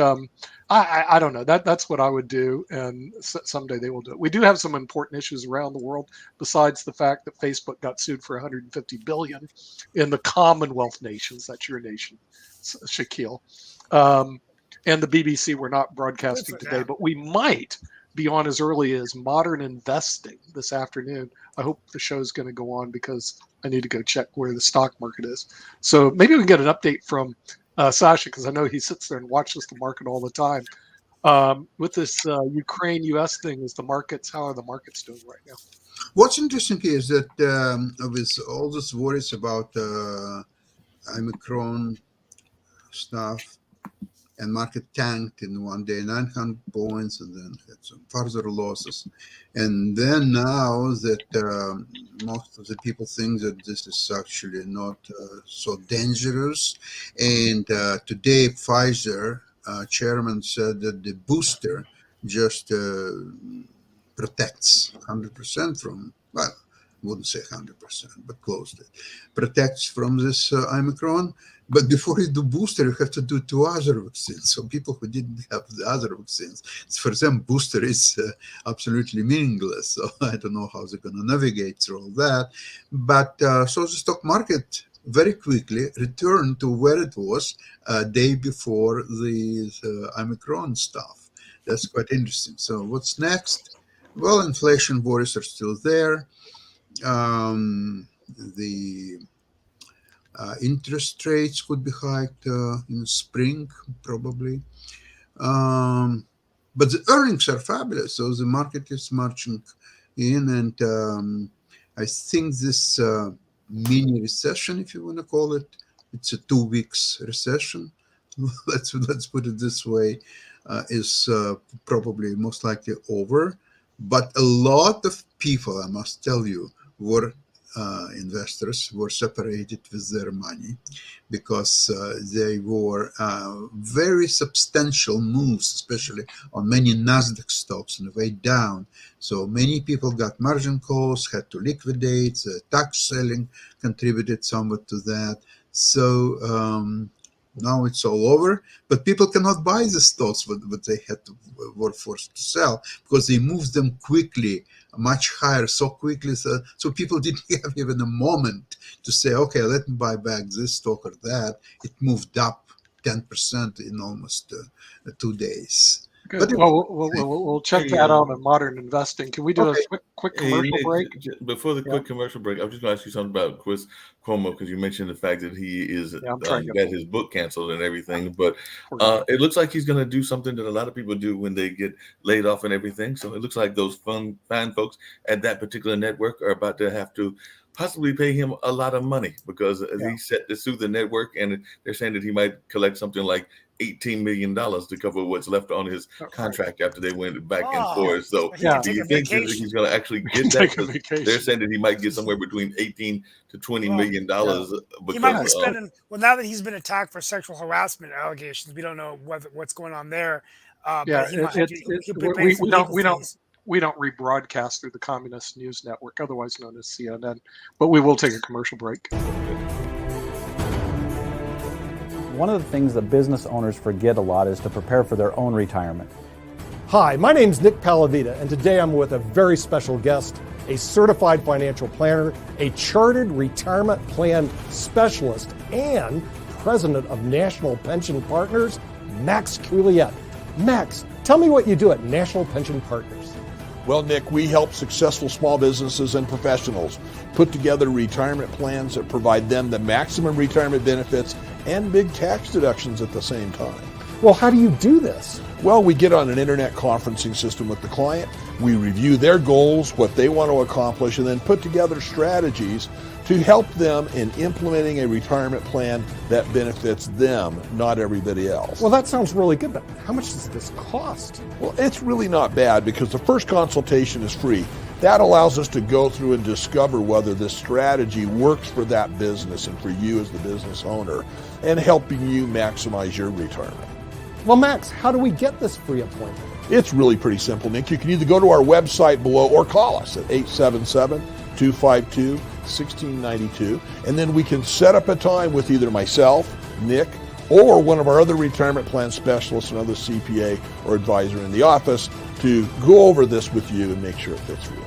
I don't know. That's what I would do, and someday they will do it. We do have some important issues around the world, besides the fact that Facebook got sued for $150 billion in the Commonwealth nations. That's your nation, Shaquille. And the BBC were not broadcasting today, but we might be on as early as Modern Investing this afternoon. I hope the show's going to go on because I need to go check where the stock market is. So maybe we can get an update from Sasha, because I know he sits there and watches the market all the time. With this Ukraine-U.S. thing, how are the markets doing right now? What's interesting here is that with all this worries about Omicron stuff, and market tanked in one day, 900 points, and then had some further losses. And then now that most of the people think that this is actually not so dangerous. And today, Pfizer chairman said that the booster just protects 100% from, well, I wouldn't say 100%, but close to it, protects from this Omicron. But before you do booster, you have to do 2 other vaccines. So people who didn't have the other vaccines, for them, booster is absolutely meaningless. So I don't know how they're going to navigate through all that. But so the stock market very quickly returned to where it was day before the Omicron stuff. That's quite interesting. So what's next? Well, inflation worries are still there. The interest rates could be hiked in spring, probably. But the earnings are fabulous, so the market is marching in. And I think this mini recession, if you want to call it, it's a 2 weeks recession. Let's put it this way, is probably most likely over. But a lot of people, I must tell you, investors were separated with their money because they were very substantial moves, especially on many Nasdaq stocks on the way down. So many people got margin calls, had to liquidate. Tax selling contributed somewhat to that. So now it's all over, but people cannot buy the stocks that they were forced to sell because they moved them quickly, much higher, so quickly. So people didn't have even a moment to say, okay, let me buy back this stock or that. It moved up 10% in almost 2 days. Good. But we'll check that out on Modern Investing. Can we do a quick commercial break? Before the quick commercial break, I was just going to ask you something about Chris Cuomo, because you mentioned the fact that he is got his book canceled and everything. But it looks like he's going to do something that a lot of people do when they get laid off and everything. So it looks like those fine folks at that particular network are about to have to possibly pay him a lot of money because he's set to sue the network, and they're saying that he might collect something like $18 million to cover what's left on his contract after they went back and forth. So do you think that he's going to actually get that? They're saying that he might get somewhere between $18 to $20 million. He might be spending, well, now that he's been attacked for sexual harassment allegations, we don't know what's going on there. We don't rebroadcast through the Communist News Network, otherwise known as CNN, but we will take a commercial break. One of the things that business owners forget a lot is to prepare for their own retirement. Hi, my name's Nick Palavita, and today I'm with a very special guest, a certified financial planner, a chartered retirement plan specialist, and president of National Pension Partners, Max Couliet. Max, tell me what you do at National Pension Partners. Well, Nick, we help successful small businesses and professionals put together retirement plans that provide them the maximum retirement benefits and big tax deductions at the same time. Well, how do you do this? Well, we get on an internet conferencing system with the client. We review their goals, what they want to accomplish, and then put together strategies to help them in implementing a retirement plan that benefits them, not everybody else. Well, that sounds really good, but how much does this cost? Well, it's really not bad because the first consultation is free. That allows us to go through and discover whether this strategy works for that business and for you as the business owner, and helping you maximize your retirement. Well, Max, how do we get this free appointment? It's really pretty simple, Nick. You can either go to our website below or call us at 877-252-1692, and then we can set up a time with either myself, Nick, or one of our other retirement plan specialists, another CPA or advisor in the office, to go over this with you and make sure it fits for you.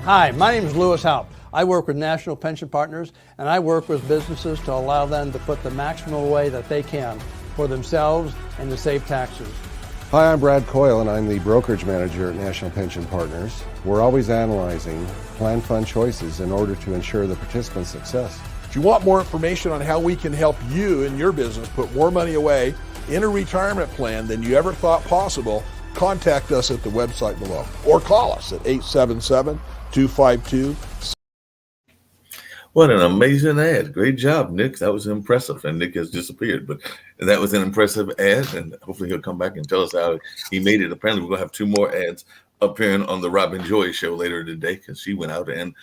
Hi, my name is Lewis Haupt. I work with National Pension Partners, and I work with businesses to allow them to put the maximum away that they can for themselves and to save taxes. Hi, I'm Brad Coyle, and I'm the brokerage manager at National Pension Partners. We're always analyzing plan fund choices in order to ensure the participant's success. If you want more information on how we can help you and your business put more money away in a retirement plan than you ever thought possible, contact us at the website below or call us at 877-252. What an amazing ad. Great job, Nick. That was impressive. And Nick has disappeared, but that was an impressive ad. And hopefully he'll come back and tell us how he made it. Apparently we're going to have 2 more ads appearing on the Robin Joy show later today because she went out and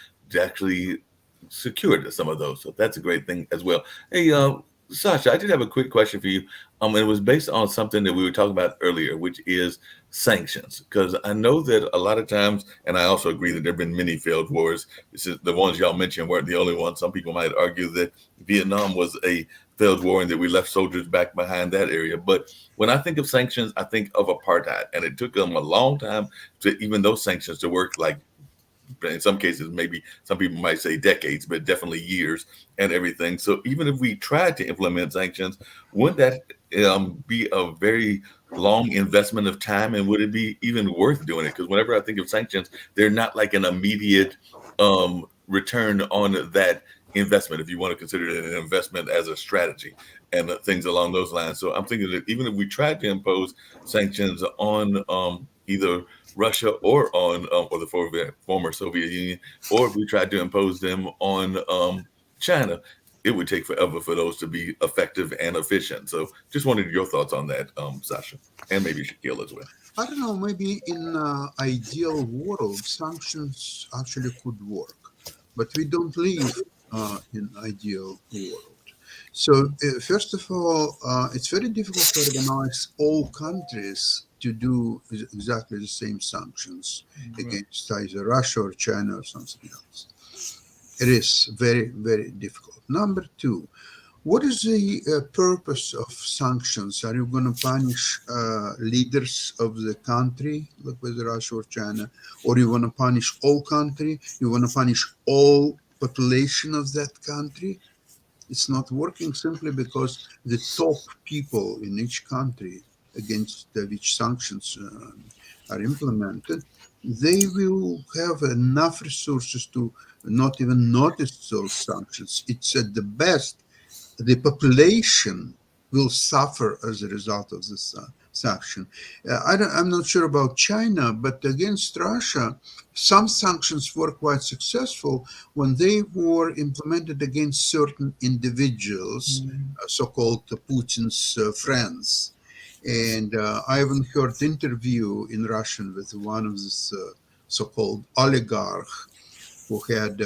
actually secured some of those. So that's a great thing as well. Hey, Sasha, I did have a quick question for you. And it was based on something that we were talking about earlier, which is sanctions. Because I know that a lot of times, and I also agree that there have been many failed wars. This is the ones y'all mentioned weren't the only ones. Some people might argue that Vietnam was a failed war and that we left soldiers back behind that area. But when I think of sanctions, I think of apartheid. And it took them a long time to even those sanctions to work, like in some cases, maybe some people might say decades, but definitely years and everything. So even if we tried to implement sanctions, wouldn't that be a very long investment of time? And would it be even worth doing it? Because whenever I think of sanctions, they're not like an immediate return on that investment, if you want to consider it an investment as a strategy and things along those lines. So I'm thinking that even if we tried to impose sanctions on either Russia or on or the former Soviet Union, or if we tried to impose them on China, it would take forever for those to be effective and efficient. So just wanted your thoughts on that, Sasha, and maybe Shaquille as well. I don't know, maybe in ideal world, sanctions actually could work, but we don't live in ideal world. So first of all, it's very difficult to organize all countries to do exactly the same sanctions against either Russia or China or something else. It is very, very difficult. Number 2, what is the purpose of sanctions? Are you going to punish leaders of the country, like with Russia or China, or you want to punish all country? You want to punish all population of that country? It's not working simply because the top people in each country against which sanctions are implemented, they will have enough resources to not even notice those sanctions. It's at the best, the population will suffer as a result of this sanction. I'm not sure about China, but against Russia, some sanctions were quite successful when they were implemented against certain individuals, so-called Putin's friends. And I even heard interview in Russian with one of this so-called oligarch who had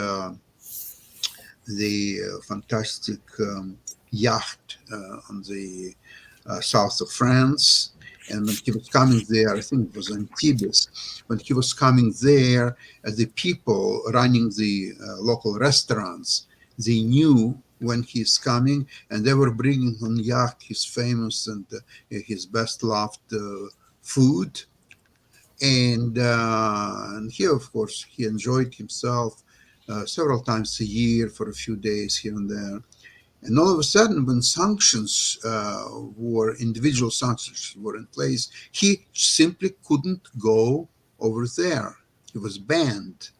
the fantastic yacht on the south of France. And when he was coming there, I think it was Antibes, when he was coming there, the people running the local restaurants, they knew when he's coming, and they were bringing on yacht his famous and his best loved food. And he, of course, he enjoyed himself several times a year for a few days here and there. And all of a sudden, when sanctions individual sanctions were in place, he simply couldn't go over there. He was banned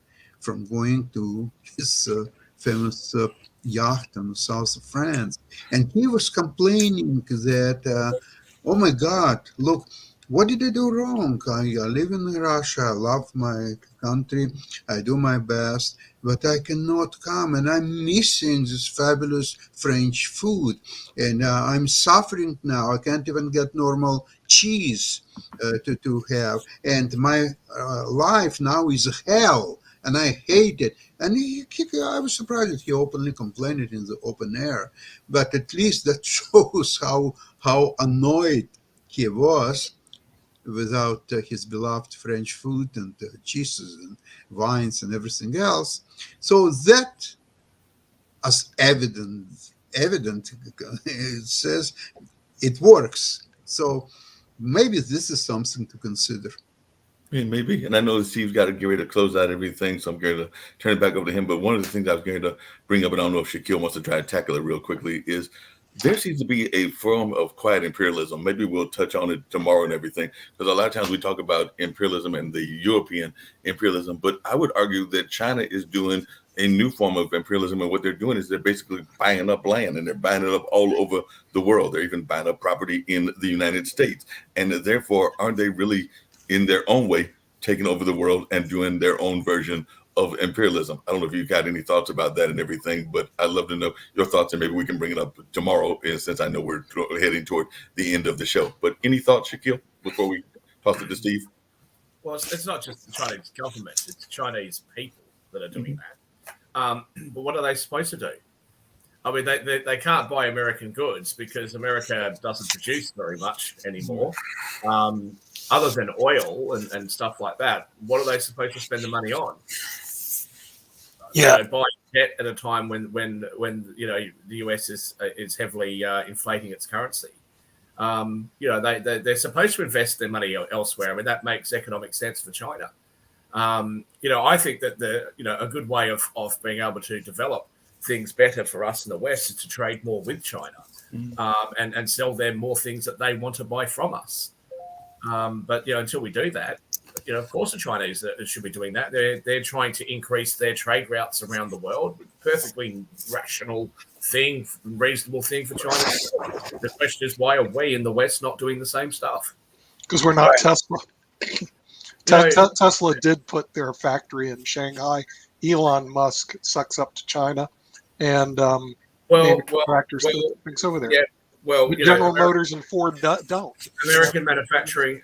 from going to his famous yacht on the south of France. And he was complaining that, oh my God, look, What did I do wrong? I live in Russia. I love my country. I do my best, but I cannot come, and I'm missing this fabulous French food, and I'm suffering now. I can't even get normal cheese to have, and my life now is hell, and I hate it. And I was surprised that he openly complained it in the open air, but at least that shows how annoyed he was without his beloved French food and cheeses and wines and everything else. So that, as evident, it says it works. So maybe this is something to consider. I mean, maybe. And I know that Steve's got to get ready to close out everything, so I'm going to turn it back over to him. But one of the things I was going to bring up, and I don't know if Shaquille wants to try to tackle it real quickly, is there seems to be a form of quiet imperialism. Maybe we'll touch on it tomorrow and everything, because a lot of times we talk about imperialism and the European imperialism, but I would argue that China is doing a new form of imperialism, and what they're doing is they're basically buying up land, and they're buying it up all over the world. They're even buying up property in the United States, and therefore, aren't they really, in their own way, taking over the world and doing their own version of imperialism? I don't know if you've got any thoughts about that and everything, but I'd love to know your thoughts, and maybe we can bring it up tomorrow, since I know we're heading toward the end of the show. But any thoughts, Shaquille, before we toss it to Steve? Well, it's not just the Chinese government; it's Chinese people that are doing that. But what are they supposed to do? I mean, they can't buy American goods because America doesn't produce very much anymore, other than oil and stuff like that. What are they supposed to spend the money on? Yeah, buying debt at a time when the US is heavily inflating its currency. They're supposed to invest their money elsewhere. I mean, that makes economic sense for China. I think that a good way of being able to develop things better for us in the West is to trade more with China, and sell them more things that they want to buy from us. But until we do that, of course the Chinese should be doing that. They're trying to increase their trade routes around the world. Perfectly rational thing, reasonable thing for China. The question is, why are we in the West not doing the same stuff? Because we're not Tesla. Tesla did put their factory in Shanghai. Elon Musk sucks up to China, and manufacturers things over there. Yeah, well, General Motors and Ford don't. American manufacturing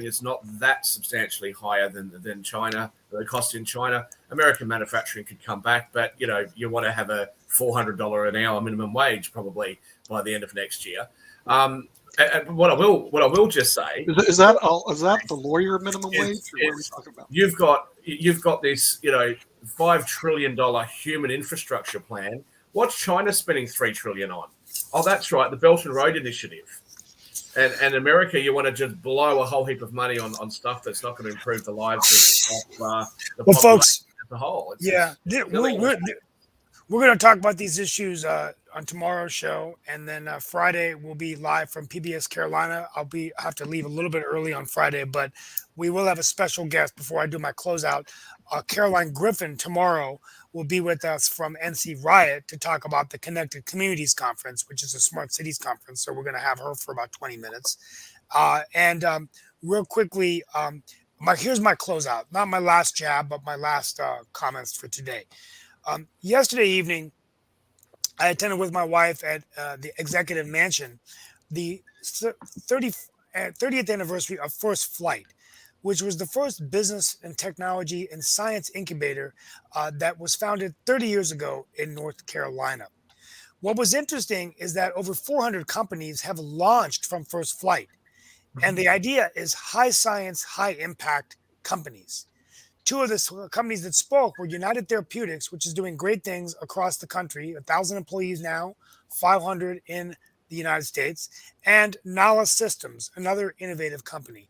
is not that substantially higher than China. The cost in China, American manufacturing could come back, but you want to have a $400 an hour minimum wage probably by the end of next year. And what I will just say is that the lawyer minimum wage? Or what are we talking about? You've got this $5 trillion human infrastructure plan. What's China spending $3 trillion on? Oh, that's right, the Belt and Road Initiative. And America, you want to just blow a whole heap of money on stuff that's not going to improve the lives of the population folks, as a whole. We're going to talk about these issues on tomorrow's show, and then Friday we'll be live from PBS Carolina. I'll have to leave a little bit early on Friday, but we will have a special guest before I do my closeout. Caroline Griffin tomorrow will be with us from NC Riot to talk about the Connected Communities Conference, which is a smart cities conference. So we're going to have her for about 20 minutes. Real quickly, here's my closeout. Not my last jab, but my last comments for today. Yesterday evening, I attended with my wife at the Executive Mansion the 30th anniversary of First Flight, which was the first business and technology and science incubator that was founded 30 years ago in North Carolina. What was interesting is that over 400 companies have launched from First Flight. And the idea is high science, high impact companies. Two of the companies that spoke were United Therapeutics, which is doing great things across the country, 1,000 employees now, 500 in the United States, and Nala Systems, another innovative company.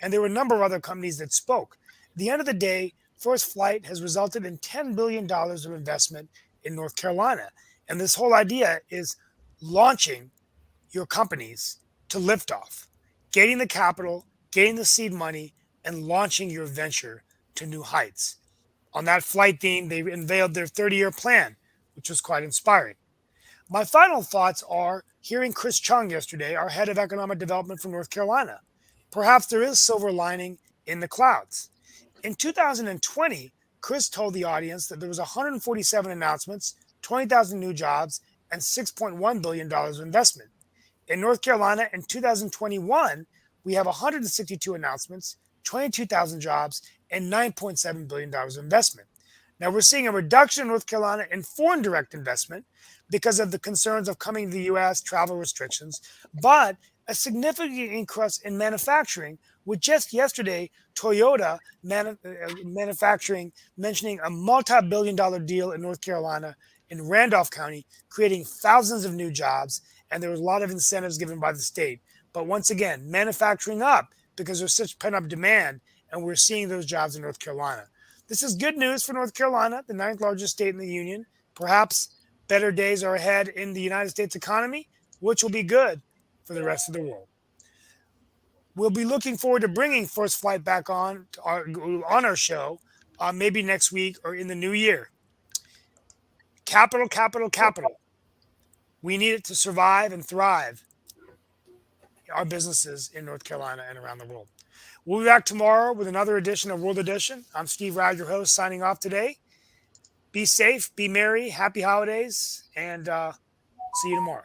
And there were a number of other companies that spoke. At the end of the day, First Flight has resulted in $10 billion of investment in North Carolina. And this whole idea is launching your companies to liftoff, getting the capital, getting the seed money, and launching your venture to new heights. On that flight theme, they unveiled their 30-year plan, which was quite inspiring. My final thoughts are hearing Chris Chung yesterday, our head of economic development from North Carolina. perhaps there is silver lining in the clouds. In 2020, Chris told the audience that there was 147 announcements, 20,000 new jobs, and $6.1 billion of investment. In North Carolina in 2021, we have 162 announcements, 22,000 jobs, and $9.7 billion of investment. Now we're seeing a reduction in North Carolina in foreign direct investment because of the concerns of coming to the U.S., travel restrictions, but a significant increase in manufacturing, with just yesterday Toyota manufacturing mentioning a multi-billion-dollar deal in North Carolina in Randolph County, creating thousands of new jobs, and there was a lot of incentives given by the state. But once again, manufacturing up because there's such pent-up demand, and we're seeing those jobs in North Carolina. This is good news for North Carolina, the ninth largest state in the union. Perhaps better days are ahead in the United States economy, which will be good for the rest of the world. We'll be looking forward to bringing First Flight back on our show, maybe next week or in the new year. Capital, capital, capital. We need it to survive and thrive, our businesses in North Carolina and around the world. We'll be back tomorrow with another edition of World Edition. I'm Steve Rao, your host, signing off today. Be safe, be merry, happy holidays, and see you tomorrow.